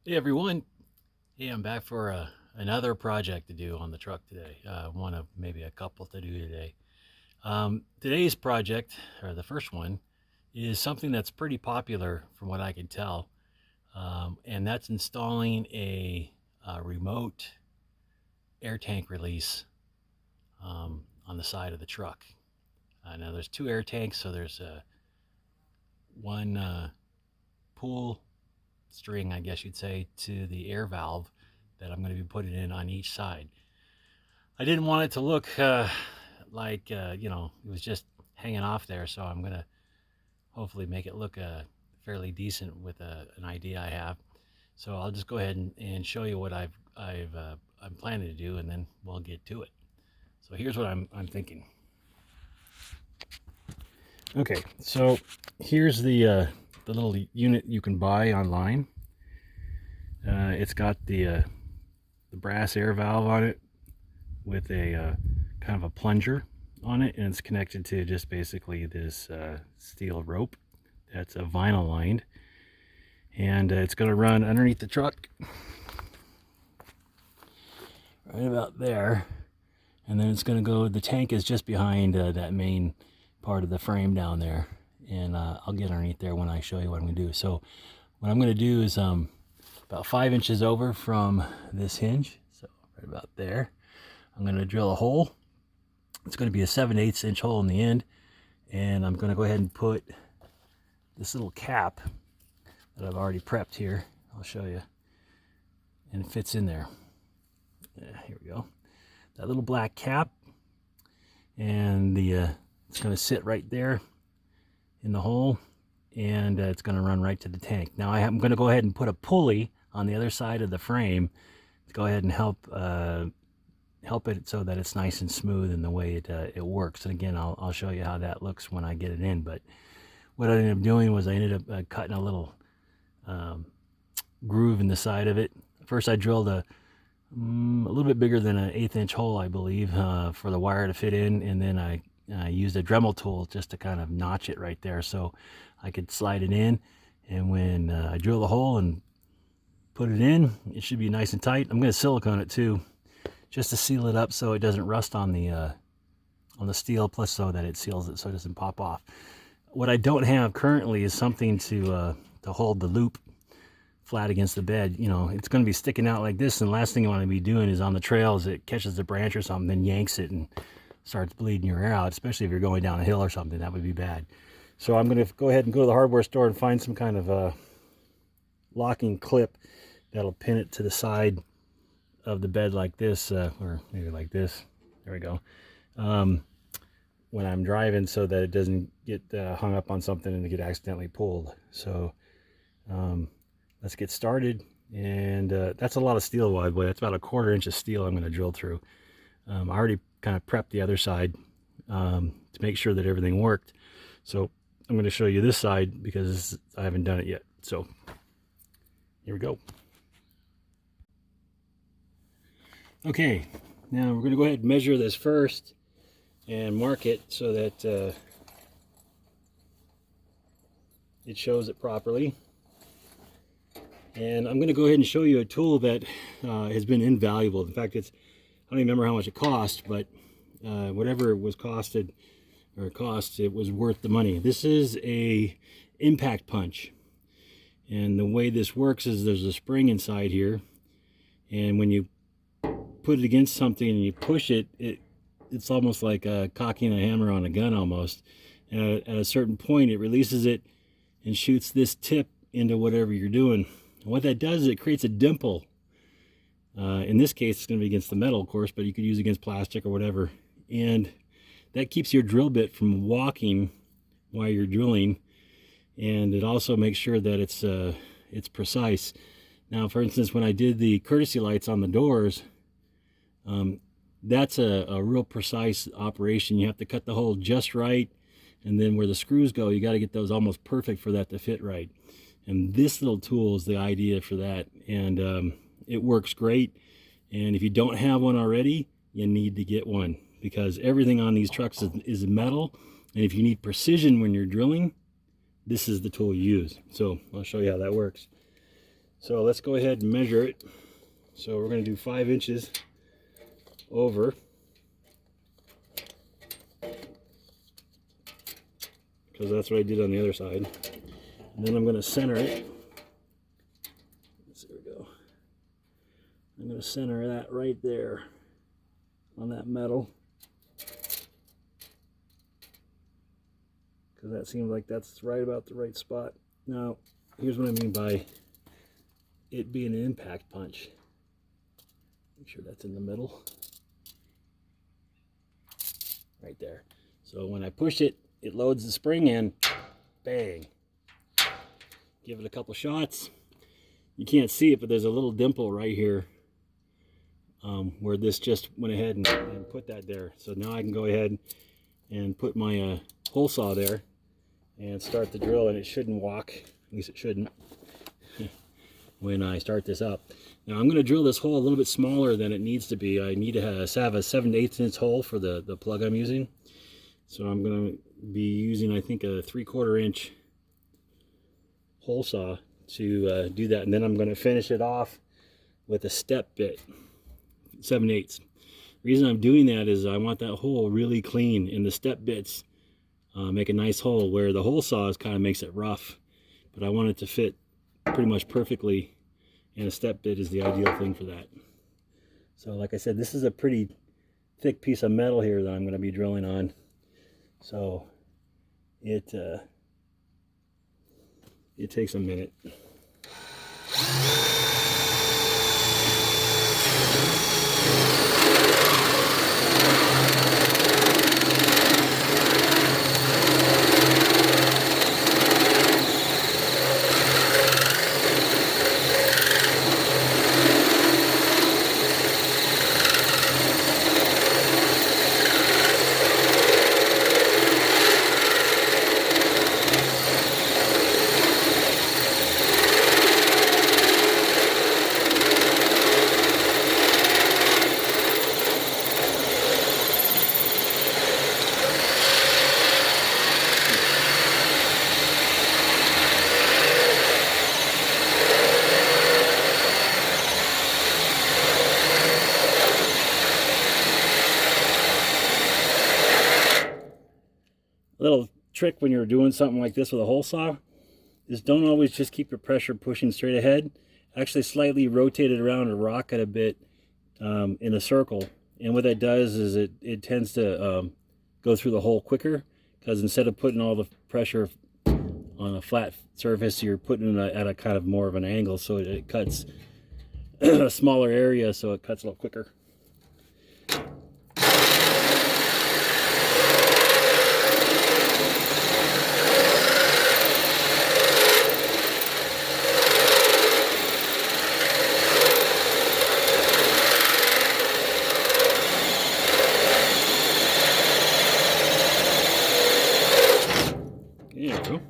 Hey everyone. Hey, I'm back for another project to do on the truck today. One of maybe a couple to do today. Today's project, or the first one, is something that's pretty popular from what I can tell, and that's installing a remote air tank release on the side of the truck. Now there's two air tanks, so there's one pull string, I guess you'd say, to the air valve that I'm going to be putting in on each side. I didn't want it to look like it was just hanging off there, so I'm gonna hopefully make it look fairly decent with an idea I have. So I'll just go ahead and show you what I'm planning to do, and then we'll get to it. So here's what I'm thinking. Okay, so here's the little unit you can buy online. It's got the brass air valve on it with a kind of a plunger on it, and it's connected to just basically this steel rope that's vinyl lined, and it's going to run underneath the truck right about there, and then it's going to go, the tank is just behind that main part of the frame down there, and I'll get underneath there when I show you what I'm going to do. So what I'm going to do is about 5 inches over from this hinge, so right about there, I'm going to drill a hole. It's going to be a 7/8 inch hole in the end, and I'm going to go ahead and put this little cap that I've already prepped here. I'll show you, and it fits in there. Yeah, here we go. That little black cap, and it's going to sit right there in the hole, and it's going to run right to the tank. Now I'm going to go ahead and put a pulley on the other side of the frame to go ahead and help it so that it's nice and smooth in the way it works. And again, I'll show you how that looks when I get it in. But what I ended up doing was I ended up cutting a little groove in the side of it. First, I drilled a little bit bigger than an 1/8 inch hole, I believe, for the wire to fit in, and then I used a Dremel tool just to kind of notch it right there so I could slide it in. And when I drill the hole and put it in, it should be nice and tight. I'm going to silicone it too, just to seal it up so it doesn't rust on the steel, plus so that it seals it so it doesn't pop off. What I don't have currently is something to hold the loop flat against the bed. You know, it's going to be sticking out like this, and the last thing you want to be doing is on the trails, it catches a branch or something, then yanks it and starts bleeding your hair out, especially if you're going down a hill or something. That would be bad. So I'm going to go ahead and go to the hardware store and find some kind of locking clip that'll pin it to the side of the bed like this, or maybe like this. There we go. When I'm driving, so that it doesn't get hung up on something and get accidentally pulled. So let's get started. And that's a lot of steel, wide boy. That's about 1/4 inch of steel I'm going to drill through. I already kind of prepped the other side to make sure that everything worked. So I'm going to show you this side because I haven't done it yet. So here we go. Okay, now we're going to go ahead and measure this first and mark it so that it shows it properly. And I'm going to go ahead and show you a tool that has been invaluable. In fact, I don't even remember how much it cost, but whatever it was costed or cost, it was worth the money. This is a impact punch, and the way this works is there's a spring inside here, and when you put it against something and you push it, it's almost like cocking a hammer on a gun almost. And at a certain point, it releases it and shoots this tip into whatever you're doing. And what that does is it creates a dimple. In this case, it's going to be against the metal, of course, but you could use it against plastic or whatever. And that keeps your drill bit from walking while you're drilling. And it also makes sure that it's precise. Now, for instance, when I did the courtesy lights on the doors, that's a real precise operation. You have to cut the hole just right, and then where the screws go, you got to get those almost perfect for that to fit right. And this little tool is the idea for that, and it works great. And if you don't have one already, you need to get one, because everything on these trucks is metal, and if you need precision when you're drilling, this is the tool you use. So I'll show you how that works. So let's go ahead and measure it. So we're going to do 5 inches over, because that's what I did on the other side. And then I'm going to center it. There we go. I'm going to center that right there on that metal, because that seems like that's right about the right spot. Now, here's what I mean by it being an impact punch. Make sure that's in the middle. Right there. So when I push it, it loads the spring in. Bang. Give it a couple shots. You can't see it, but there's a little dimple right here where this just went ahead and put that there. So now I can go ahead and put my hole saw there and start the drill, and it shouldn't walk. At least it shouldn't when I start this up. Now I'm going to drill this hole a little bit smaller than it needs to be. I need to have a 7/8 inch hole for the plug I'm using. So I'm going to be using, I think, a 3/4 inch hole saw to do that. And then I'm going to finish it off with a step bit, 7/8. The reason I'm doing that is I want that hole really clean, and the step bits make a nice hole, where the hole saw kind of makes it rough. But I want it to fit pretty much perfectly, and a step bit is the ideal thing for that. So like I said, this is a pretty thick piece of metal here that I'm going to be drilling on. So it takes a minute. Little trick when you're doing something like this with a hole saw is don't always just keep your pressure pushing straight ahead. Actually slightly rotate it around or rock it a bit in a circle. And what that does is it tends to go through the hole quicker, because instead of putting all the pressure on a flat surface, you're putting it at a kind of more of an angle, so it cuts a smaller area, so it cuts a little quicker. There we go.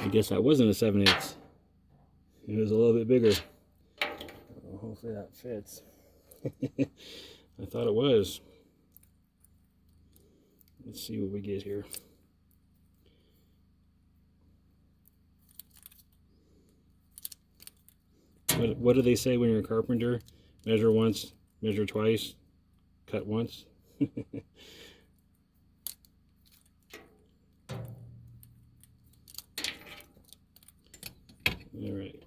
I guess that wasn't a 7/8. It was a little bit bigger. Well, hopefully that fits. I thought it was. Let's see what we get here. What do they say when you're a carpenter? Measure once, measure twice, cut once. All right.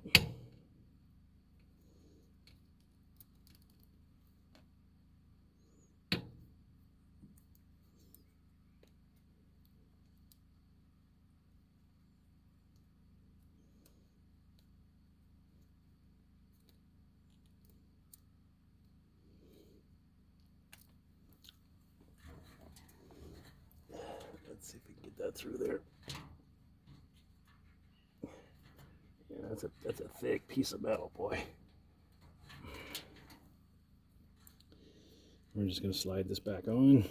Let's see if we can get that through there. Yeah, that's a thick piece of metal, boy. We're just going to slide this back on.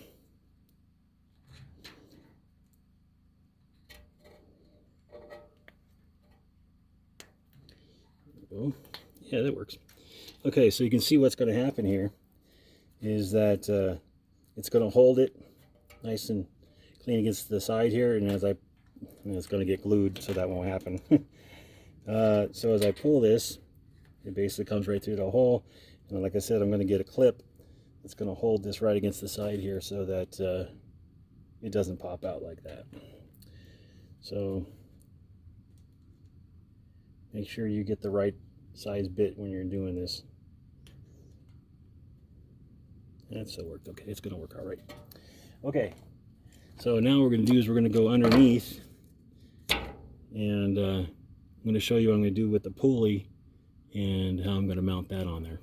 Yeah, that works. Okay, so you can see what's going to happen here is that it's going to hold it nice and clean against the side here, and it's going to get glued, so that won't happen. So as I pull this, it basically comes right through the hole, and like I said, I'm going to get a clip that's going to hold this right against the side here so that it doesn't pop out like that. So make sure you get the right size bit when you're doing this. That still worked. Okay, it's going to work all right. Okay, so now what we're going to do is we're going to go underneath, and I'm going to show you what I'm going to do with the pulley and how I'm going to mount that on there.